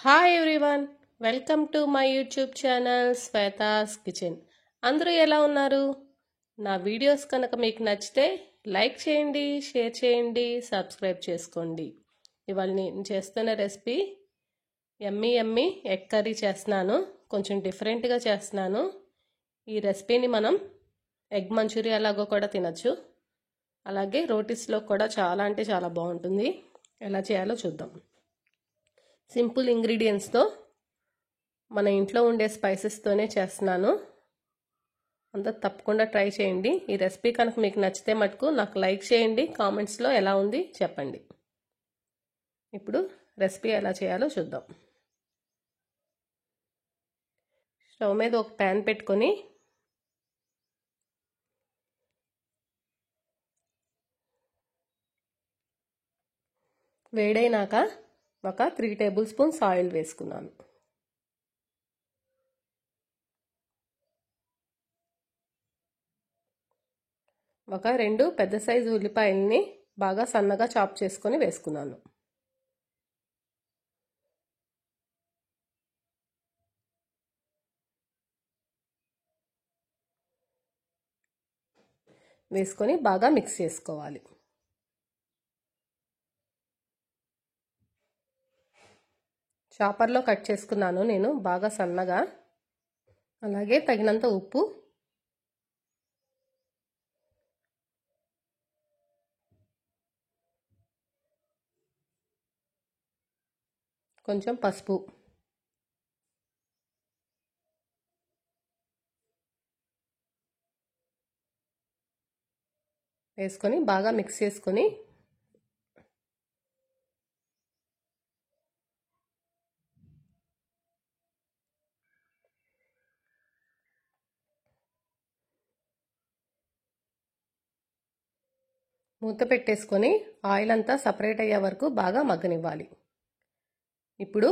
Hi everyone, welcome to my YouTube channel Shweta's kitchen. అందరూ ఎలా ఉన్నారు? నా వీడియోస్ కనుక మీకు నచ్చితే లైక్ చేయండి, షేర్ చేయండి, సబ్స్క్రైబ్ చేసుకోండి. ఇవాళ నేను చేస్తున్న రెసిపీ యమ్మీ యమ్మీ ఎగ్ కర్రీ చేస్తున్నాను. కొంచెం డిఫరెంట్గా చేస్తున్నాను. ఈ రెసిపీని మనం ఎగ్ మంచూరియా లాగా కూడా తినచ్చు, అలాగే రోటీస్లో కూడా చాలా అంటే చాలా బాగుంటుంది. ఎలా చేయాలో చూద్దాం. సింపుల్ ఇంగ్రీడియంట్స్తో మన ఇంట్లో ఉండే స్పైసెస్తోనే చేస్తున్నాను. అంతా తప్పకుండా ట్రై చేయండి. ఈ రెసిపీ కనుక మీకు నచ్చితే మటుకు నాకు లైక్ చేయండి, కామెంట్స్లో ఎలా ఉంది చెప్పండి. ఇప్పుడు రెసిపీ ఎలా చేయాలో చూద్దాం. స్టవ్ మీద ఒక ప్యాన్ పెట్టుకొని వేడైనాక ఒక 3 టేబుల్ స్పూన్స్ ఆయిల్ వేసుకున్నాను. ఒక 2 పెద్ద సైజు ఉల్లిపాయల్ని బాగా సన్నగా చాప్ చేసుకొని వేసుకున్నాను. వేసుకొని బాగా మిక్స్ చేసుకోవాలి. చాపర్లో కట్ చేసుకున్నాను నేను బాగా సన్నగా. అలాగే తగినంత ఉప్పు, కొంచెం పసుపు, వేసుకొని బాగా మిక్స్ చేసుకొని మూత పెట్టేసుకొని ఆయిల్ అంతా సపరేట్ అయ్యే వరకు బాగా మగ్గనివ్వాలి. ఇప్పుడు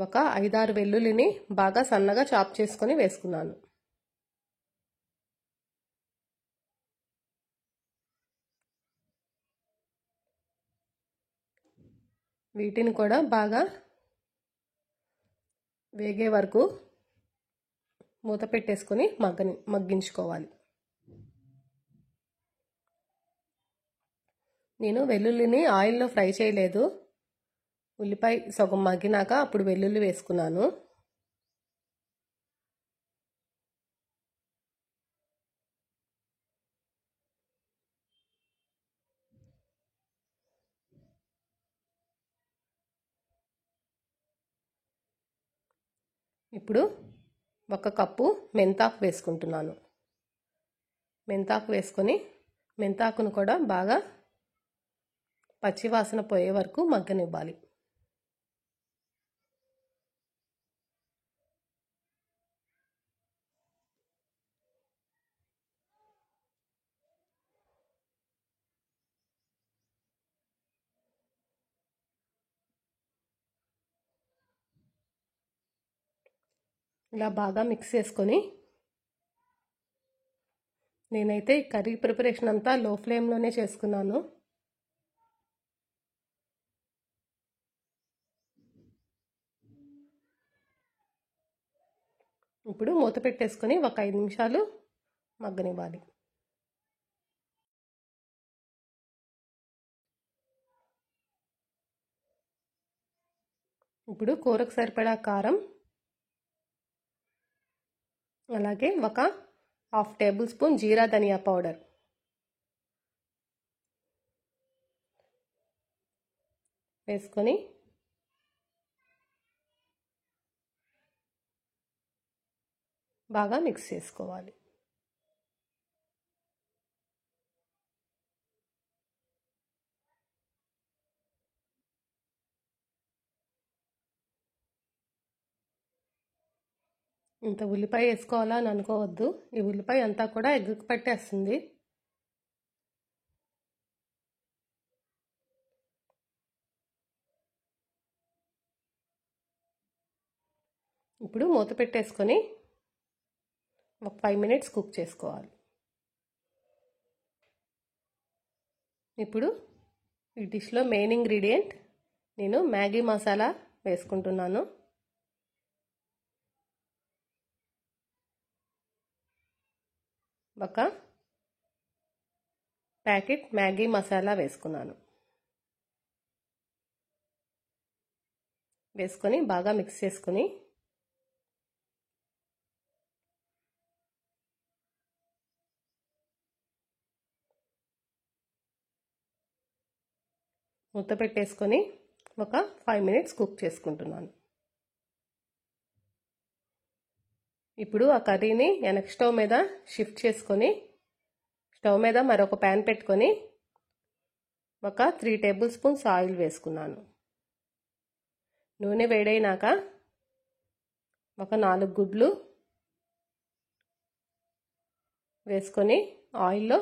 ఒక 5-6 వెల్లుల్లిని బాగా సన్నగా చాప్ చేసుకొని వేసుకున్నాను. వీటిని కూడా బాగా వేగే వరకు మూత పెట్టేసుకొని మగ్గించుకోవాలి. నేను వెల్లుల్లిని ఆయిల్లో ఫ్రై చేయలేదు. ఉల్లిపాయ సగం మగ్గినాక అప్పుడు వెల్లుల్లి వేసుకున్నాను. ఇప్పుడు 1 కప్పు మెంతాకు వేసుకుంటున్నాను. మెంతాకు వేసుకొని మెంతాకును కూడా బాగా పచ్చివాసన పోయే వరకు మగ్గనివ్వాలి. ఇలా బాగా మిక్స్ చేసుకొని నేనైతే కర్రీ ప్రిపరేషన్ అంతా లో ఫ్లేమ్లోనే చేసుకున్నాను. ఇప్పుడు మూత పెట్టేసుకొని ఒక 5 నిమిషాలు మగ్గనివ్వాలి. ఇప్పుడు కూరకు సరిపడా కారం, అలాగే ఒక 1/2 టేబుల్ స్పూన్ జీరా ధనియా పౌడర్ వేసుకొని బాగా మిక్స్ చేసుకోవాలి. ఇంత ఉల్లిపాయ వేసుకోవాలా అని అనుకోవద్దు. ఈ ఉల్లిపాయ అంతా కూడా ఎగ్గుకు పట్టేస్తుంది. ఇప్పుడు మూత పెట్టేసుకొని ఒక 5 మినిట్స్ కుక్ చేసుకోవాలి. ఇప్పుడు ఈ డిష్లో మెయిన్ ఇంగ్రీడియంట్ నేను మ్యాగీ మసాలా వేసుకుంటున్నాను. ఒక ప్యాకెట్ మ్యాగీ మసాలా వేసుకున్నాను. వేసుకొని బాగా మిక్స్ చేసుకొని మూత పెట్టేసుకొని ఒక 5 మినిట్స్ కుక్ చేసుకుంటున్నాను. ఇప్పుడు ఆ కర్రీని వెనక స్టవ్ మీద షిఫ్ట్ చేసుకొని స్టవ్ మీద మరొక ప్యాన్ పెట్టుకొని ఒక 3 టేబుల్ స్పూన్స్ ఆయిల్ వేసుకున్నాను. నూనె వేడైనాక ఒక 4 గుడ్లు వేసుకొని ఆయిల్లో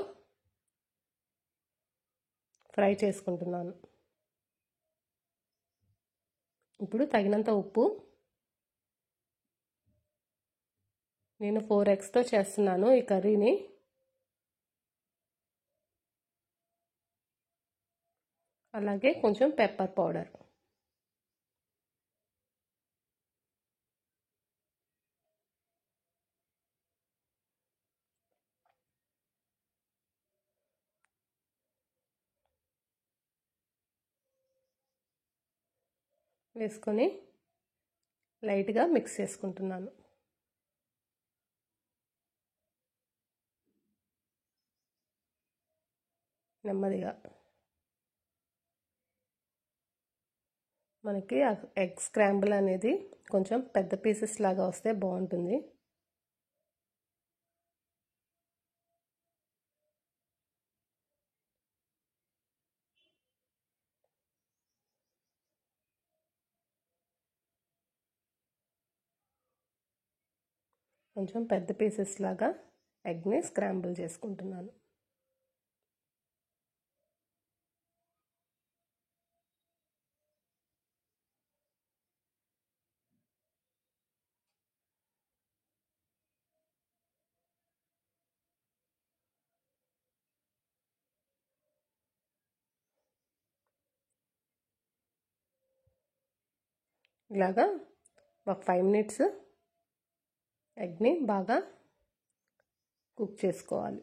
ఫ్రై చేసుకుంటున్నాను. ఇప్పుడు తగినంత ఉప్పు, నేను 4 ఎగ్స్తో చేస్తున్నాను ఈ కర్రీని. అలాగే కొంచెం పెప్పర్ పౌడర్. వేసుకొని లైట్గా మిక్స్ చేసుకుంటున్నాను. నెమ్మదిగా మనకి ఎగ్ స్క్రాంబుల్ అనేది కొంచెం పెద్ద పీసెస్ లాగా వస్తే బాగుంటుంది. కొంచెం పెద్ద పీసెస్ లాగా ఎగ్ని స్క్రాంబుల్ చేసుకుంటున్నాను. ఇలాగా ఒక 5 మినిట్స్ ఎగ్ని బాగా కుక్ చేసుకోవాలి.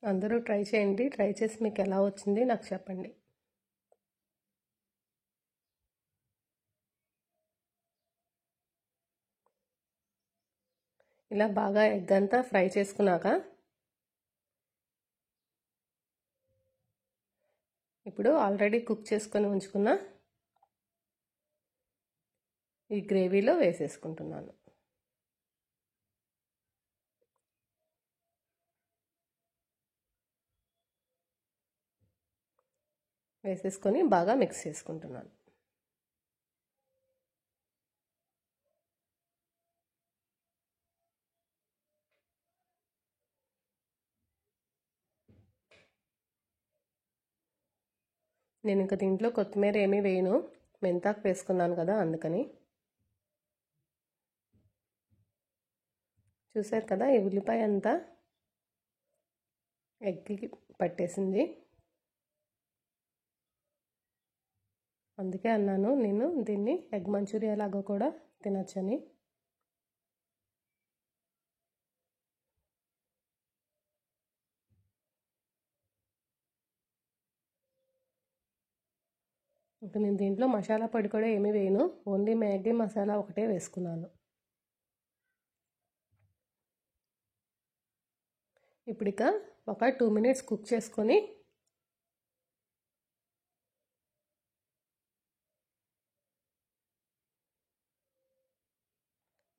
అందరూ ట్రై చేయండి. ట్రై చేసి మీకు ఎలా వచ్చింది నాకు చెప్పండి. ఇలా బాగా ఎగ్ అంతా ఫ్రై చేసుకున్నాక ఇప్పుడు ఆల్రెడీ కుక్ చేసుకొని ఉంచుకున్న ఈ గ్రేవీలో వేసేసుకుంటున్నాను. వేసేసుకొని బాగా మిక్స్ చేసుకుంటున్నాను. నేను ఇంకా దీంట్లో కొత్తిమీర ఏమీ వేయను, మెంతాకు వేసుకున్నాను కదా అందుకని. చూసారు కదా ఈ ఉల్లిపాయ అంతా ఎగ్కి పట్టేసింది. అందుకే అన్నాను నేను దీన్ని ఎగ్ మంచూరియా లాగా కూడా తినచ్చని. ఇంకా నేను దీంట్లో మసాలా పొడి కూడా ఏమీ వేయను, ఓన్లీ మ్యాగీ మసాలా ఒకటే వేసుకున్నాను. ఇప్పుడు ఇక ఒక 2 మినిట్స్ కుక్ చేసుకొని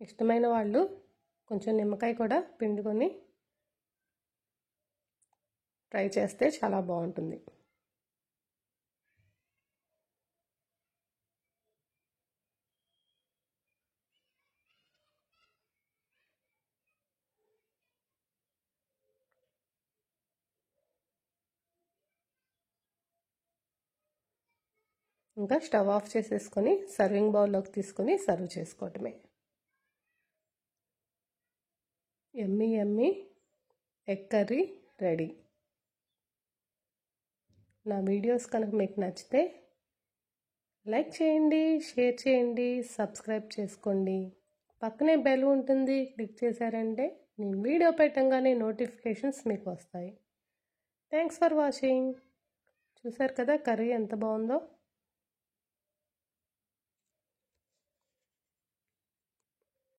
ఇష్టమైన వాళ్ళు కొంచెం నిమ్మకాయ కూడా పిండుకొని ట్రై చేస్తే చాలా బాగుంటుంది. ఇంకా స్టవ్ ఆఫ్ చేసేసుకొని సర్వింగ్ బౌల్లోకి తీసుకొని సర్వ్ చేసుకోవటమే. యమ్మీ యమ్మీ ఎగ్ కర్రీ రెడీ. నా వీడియోస్ కనుక మీకు నచ్చితే లైక్ చేయండి, షేర్ చేయండి, సబ్స్క్రైబ్ చేసుకోండి. పక్కనే బెల్ ఉంటుంది, క్లిక్ చేశారంటే నేను వీడియో పెట్టంగానే నోటిఫికేషన్స్ మీకు వస్తాయి. Thanks for watching. చూసారు కదా కర్రీ ఎంత బాగుందో.